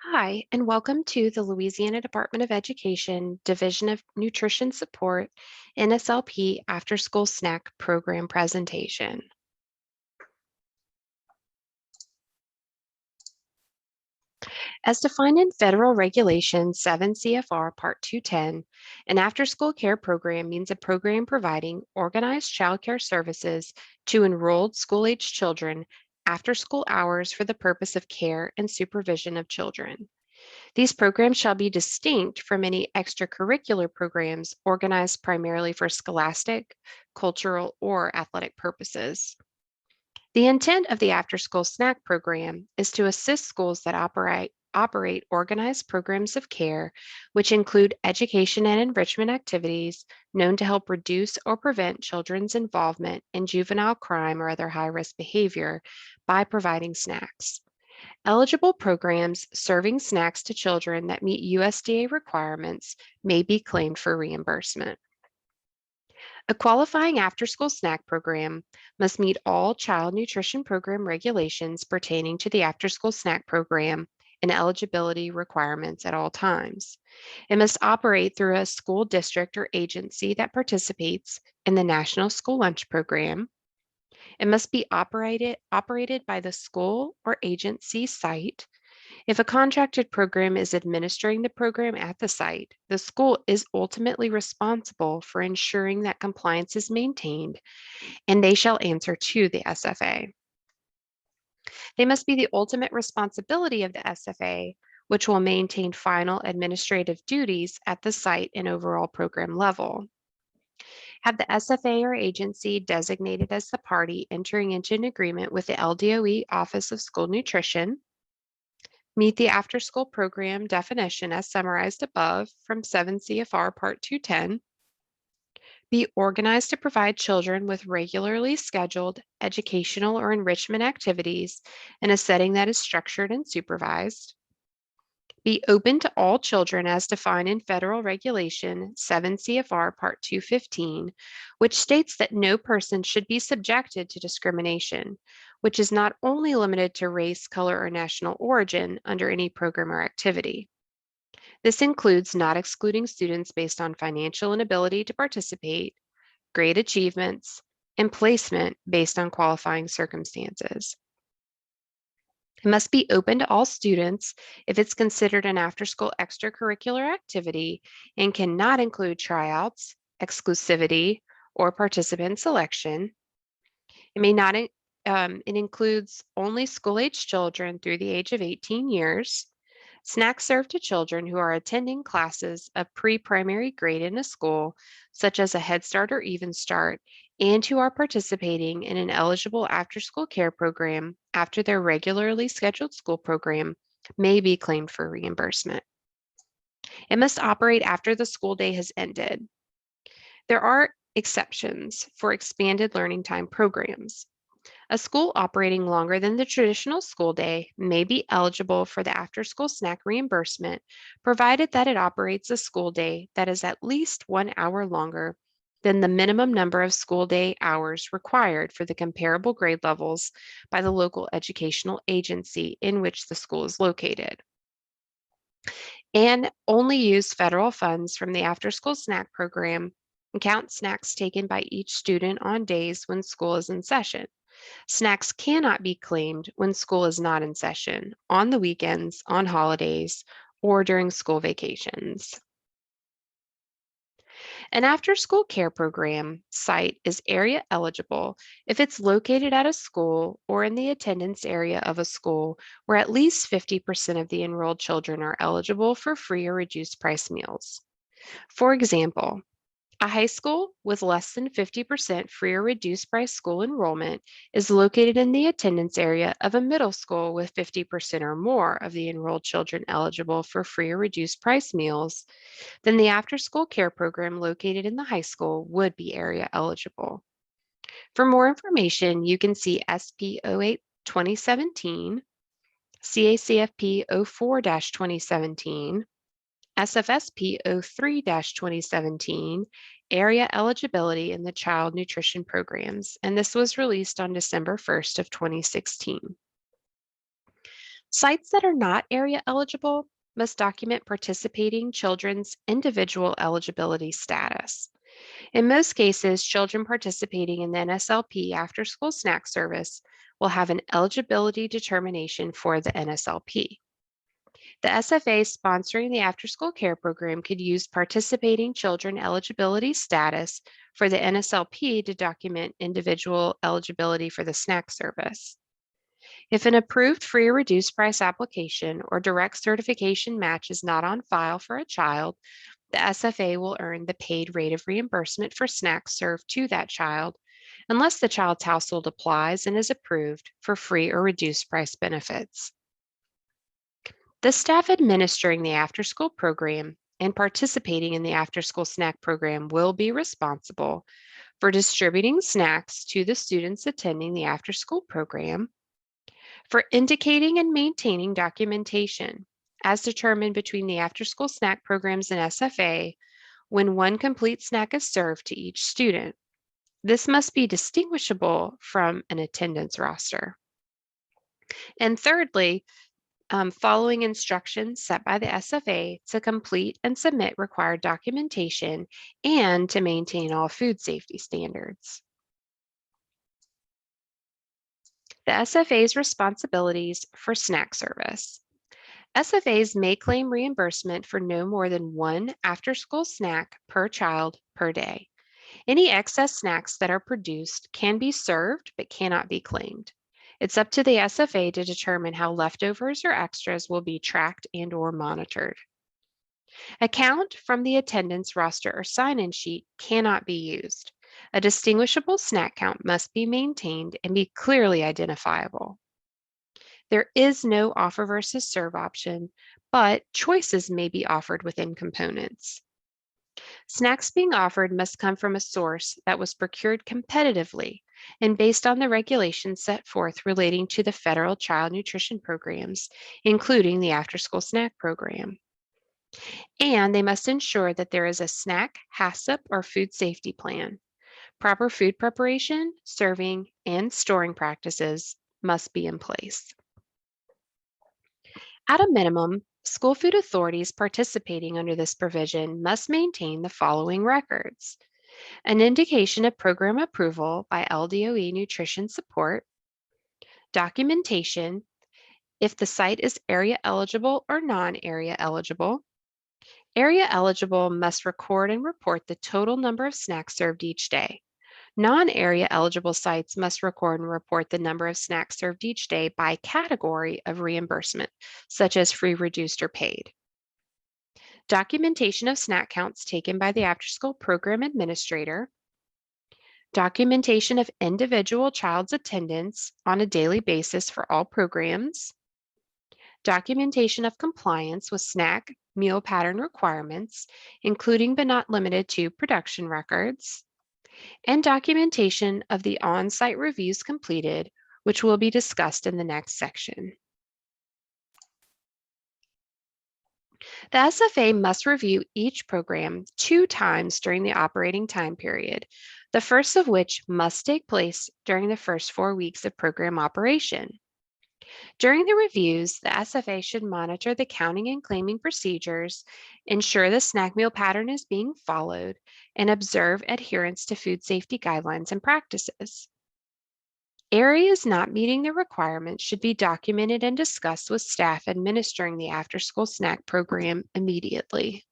Hi, and welcome to the Louisiana Department of Education Division of Nutrition Support NSLP After School Snack Program presentation. As defined in Federal Regulation 7 CFR Part 210, an after-school care program means a program providing organized childcare services to enrolled school-aged children after school hours for the purpose of care and supervision of children. These programs shall be distinct from any extracurricular programs organized primarily for scholastic, cultural, or athletic purposes. The intent of the after-school snack program is to assist schools that operate organized programs of care, which include education and enrichment activities known to help reduce or prevent children's involvement in juvenile crime or other high-risk behavior by providing snacks. Eligible programs serving snacks to children that meet USDA requirements may be claimed for reimbursement. A qualifying after-school snack program must meet all child nutrition program regulations pertaining to the after-school snack program and eligibility requirements at all times. It must operate through a school district or agency that participates in the National School Lunch Program. It must be operated by the school or agency site. If a contracted program is administering the program at the site, the school is ultimately responsible for ensuring that compliance is maintained, and they shall answer to the SFA. They must be the ultimate responsibility of the SFA, which will maintain final administrative duties at the site and overall program level. Have the SFA or agency designated as the party entering into an agreement with the LDOE Office of School Nutrition, meet the after-school program definition as summarized above from 7 CFR Part 210, be organized to provide children with regularly scheduled educational or enrichment activities in a setting that is structured and supervised, be open to all children as defined in Federal Regulation 7 CFR Part 215, which states that no person should be subjected to discrimination, which is not only limited to race, color, or national origin under any program or activity. This includes not excluding students based on financial inability to participate, grade achievements, and placement based on qualifying circumstances. It must be open to all students if it's considered an after-school extracurricular activity and cannot include tryouts, exclusivity, or participant selection. It may not, it includes only school-age children through the age of 18 years. Snacks served to children who are attending classes of pre-primary grade in a school, such as a Head Start or Even Start, and who are participating in an eligible after-school care program after their regularly scheduled school program may be claimed for reimbursement. It must operate after the school day has ended. There are exceptions for expanded learning time programs. A school operating longer than the traditional school day may be eligible for the after-school snack reimbursement, provided that it operates a school day that is at least 1 hour longer than the minimum number of school day hours required for the comparable grade levels by the local educational agency in which the school is located, and only use federal funds from the after-school snack program and count snacks taken by each student on days when school is in session. Snacks cannot be claimed when school is not in session, on the weekends, on holidays, or during school vacations. An after-school care program site is area eligible if it's located at a school or in the attendance area of a school where at least 50% of the enrolled children are eligible for free or reduced price meals. For example, a high school with less than 50% free or reduced price school enrollment is located in the attendance area of a middle school with 50% or more of the enrolled children eligible for free or reduced price meals. Then the after-school care program located in the high school would be area eligible. For more information, you can see SP 08 2017, CACFP 04-2017, SFSP 03-2017, area eligibility in the child nutrition programs, and this was released on December 1st of 2016. Sites that are not area eligible must document participating children's individual eligibility status. In most cases, children participating in the NSLP after-school snack service will have an eligibility determination for the NSLP. The SFA sponsoring the after-school care program could use participating children eligibility status for the NSLP to document individual eligibility for the snack service. If an approved free or reduced price application or direct certification match is not on file for a child, the SFA will earn the paid rate of reimbursement for snacks served to that child unless the child's household applies and is approved for free or reduced price benefits. The staff administering the after-school program and participating in the after-school snack program will be responsible for distributing snacks to the students attending the after-school program, for indicating and maintaining documentation as determined between the after-school snack programs and SFA when one complete snack is served to each student. This must be distinguishable from an attendance roster. And thirdly, following instructions set by the SFA to complete and submit required documentation and to maintain all food safety standards. The SFA's responsibilities for snack service. SFAs may claim reimbursement for no more than one after-school snack per child per day. Any excess snacks that are produced can be served but cannot be claimed. It's up to the SFA to determine how leftovers or extras will be tracked and/or monitored. A count from the attendance roster or sign-in sheet cannot be used. A distinguishable snack count must be maintained and be clearly identifiable. There is no offer versus serve option, but choices may be offered within components. Snacks being offered must come from a source that was procured competitively and based on the regulations set forth relating to the federal child nutrition programs, including the after-school snack program. And they must ensure that there is a snack HACCP or food safety plan. Proper food preparation, serving, and storing practices must be in place. At a minimum, school food authorities participating under this provision must maintain the following records: an indication of program approval by LDOE Nutrition Support, documentation if the site is area eligible or non-area eligible. Area eligible must record and report the total number of snacks served each day. Non-area eligible sites must record and report the number of snacks served each day by category of reimbursement, such as free, reduced, or paid. Documentation of snack counts taken by the after-school program administrator. Documentation of individual child's attendance on a daily basis for all programs. Documentation of compliance with snack meal pattern requirements, including but not limited to production records, and documentation of the on-site reviews completed, which will be discussed in the next section. The SFA must review each program 2 times during the operating time period, the first of which must take place during the first 4 weeks of program operation. During the reviews, the SFA should monitor the counting and claiming procedures, ensure the snack meal pattern is being followed, and observe adherence to food safety guidelines and practices. Areas not meeting the requirements should be documented and discussed with staff administering the after-school snack program immediately.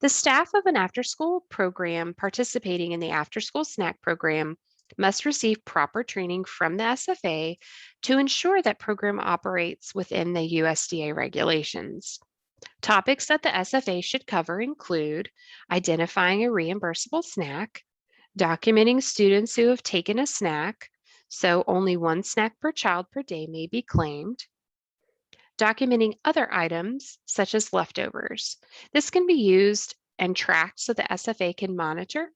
The staff of an after-school program participating in the after-school snack program must receive proper training from the SFA to ensure that program operates within the USDA regulations. Topics that the SFA should cover include identifying a reimbursable snack, documenting students who have taken a snack, so only 1 snack per child per day may be claimed, documenting other items such as leftovers. This can be used and tracked so the SFA can monitor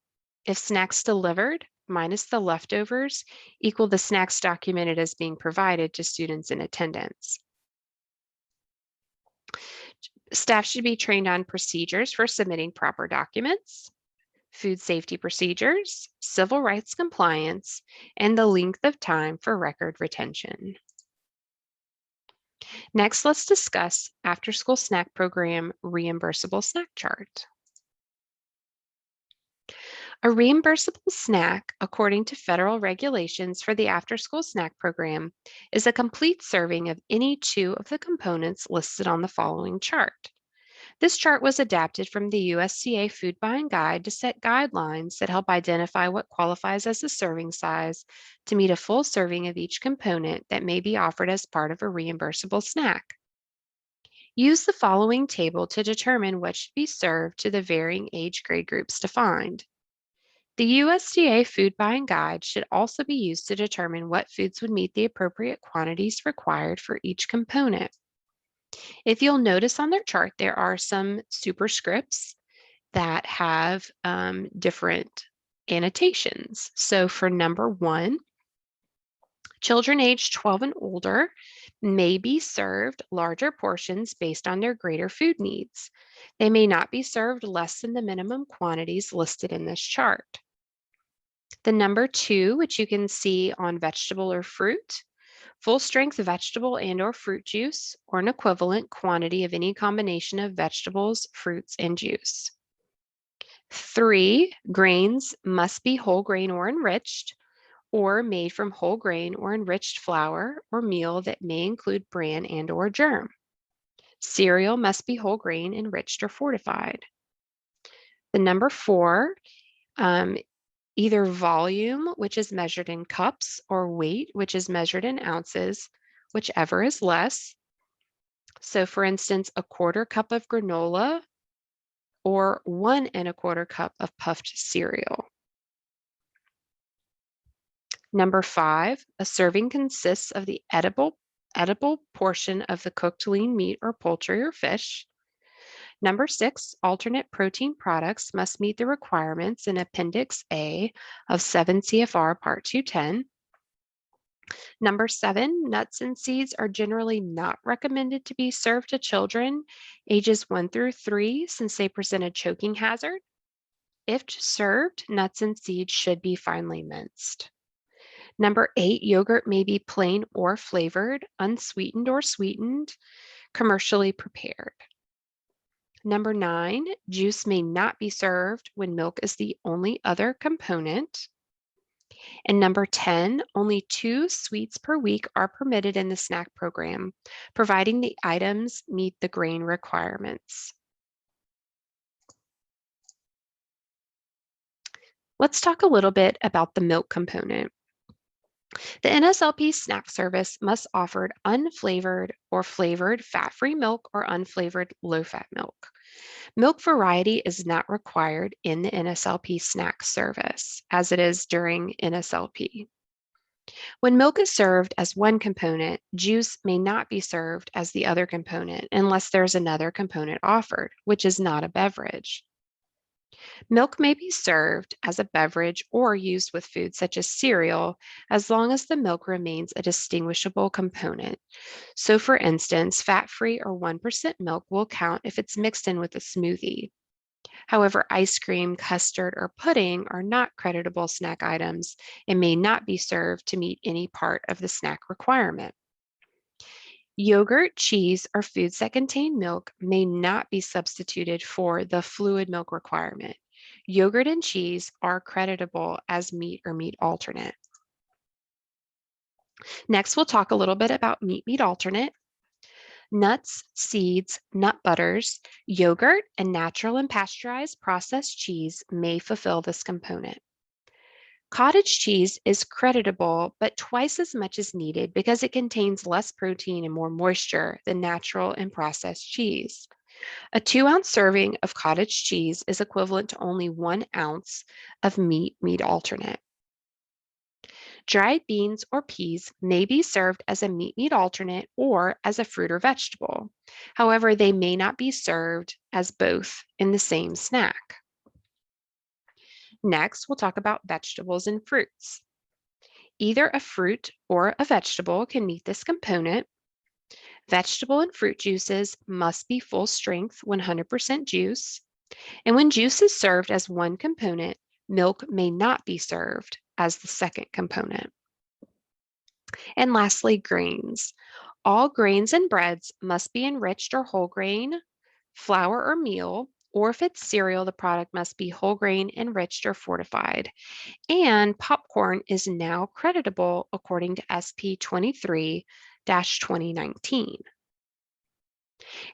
if snacks delivered minus the leftovers equal the snacks documented as being provided to students in attendance. Staff should be trained on procedures for submitting proper documents, food safety procedures, civil rights compliance, and the length of time for record retention. Next, let's discuss after-school snack program reimbursable snack chart. A reimbursable snack, according to federal regulations for the after-school snack program, is a complete serving of any two of the components listed on the following chart. This chart was adapted from the USDA Food Buying Guide to set guidelines that help identify what qualifies as a serving size to meet a full serving of each component that may be offered as part of a reimbursable snack. Use the following table to determine what should be served to the varying age grade groups defined. The USDA Food Buying Guide should also be used to determine what foods would meet the appropriate quantities required for each component. If you'll notice on their chart, there are some superscripts that have different annotations. So for number 1, children aged 12 and older may be served larger portions based on their greater food needs. They may not be served less than the minimum quantities listed in this chart. The number 2, which you can see on vegetable or fruit, full strength vegetable and or fruit juice, or an equivalent quantity of any combination of vegetables, fruits, and juice. 3, grains must be whole grain or enriched, or made from whole grain or enriched flour or meal that may include bran and or germ. Cereal must be whole grain, enriched, or fortified. The number 4, either volume, which is measured in cups, or weight, which is measured in ounces, whichever is less. So for instance, a 1/4 cup of granola or 1 1/4 cup of puffed cereal. Number 5, a serving consists of the edible portion of the cooked lean meat or poultry or fish. Number 6, alternate protein products must meet the requirements in Appendix A of 7 CFR Part 210. Number 7, nuts and seeds are generally not recommended to be served to children ages 1 through 3 since they present a choking hazard. If served, nuts and seeds should be finely minced. Number 8, yogurt may be plain or flavored, unsweetened or sweetened, commercially prepared. Number 9, juice may not be served when milk is the only other component. And number 10, only 2 sweets per week are permitted in the snack program, providing the items meet the grain requirements. Let's talk a little bit about the milk component. The NSLP snack service must offer unflavored or flavored fat-free milk or unflavored low-fat milk. Milk variety is not required in the NSLP snack service, as it is during NSLP. When milk is served as one component, juice may not be served as the other component unless there's another component offered, which is not a beverage. Milk may be served as a beverage or used with food such as cereal, as long as the milk remains a distinguishable component. So for instance, fat-free or 1% milk will count if it's mixed in with a smoothie. However, ice cream, custard, or pudding are not creditable snack items and may not be served to meet any part of the snack requirement. Yogurt, cheese, or foods that contain milk may not be substituted for the fluid milk requirement. Yogurt and cheese are creditable as meat or meat alternate. Next, we'll talk a little bit about meat alternate. Nuts, seeds, nut butters, yogurt, and natural and pasteurized processed cheese may fulfill this component. Cottage cheese is creditable, but twice as much is needed because it contains less protein and more moisture than natural and processed cheese. A 2-ounce serving of cottage cheese is equivalent to only 1 ounce of meat alternate. Dried beans or peas may be served as a meat alternate or as a fruit or vegetable. However, they may not be served as both in the same snack. Next, we'll talk about vegetables and fruits. Either a fruit or a vegetable can meet this component. Vegetable and fruit juices must be full strength 100% juice. And when juice is served as one component, milk may not be served as the second component. And lastly, grains. All grains and breads must be enriched or whole grain, flour or meal, or if it's cereal, the product must be whole grain, enriched, or fortified. And popcorn is now creditable according to SP 23-2019.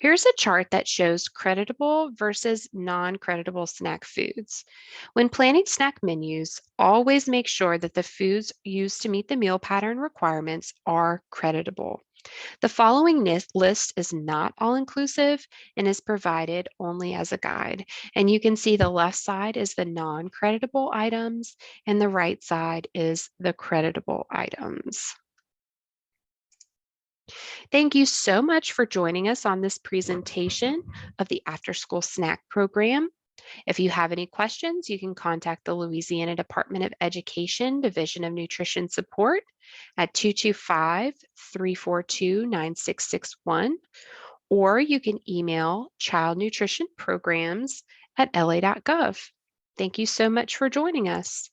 Here's a chart that shows creditable versus non-creditable snack foods. When planning snack menus, always make sure that the foods used to meet the meal pattern requirements are creditable. The following list is not all-inclusive and is provided only as a guide. And you can see the left side is the non-creditable items and the right side is the creditable items. Thank you so much for joining us on this presentation of the After School Snack Program. If you have any questions, you can contact the Louisiana Department of Education Division of Nutrition Support at 225-342-9661, or you can email childnutritionprograms@la.gov. Thank you so much for joining us.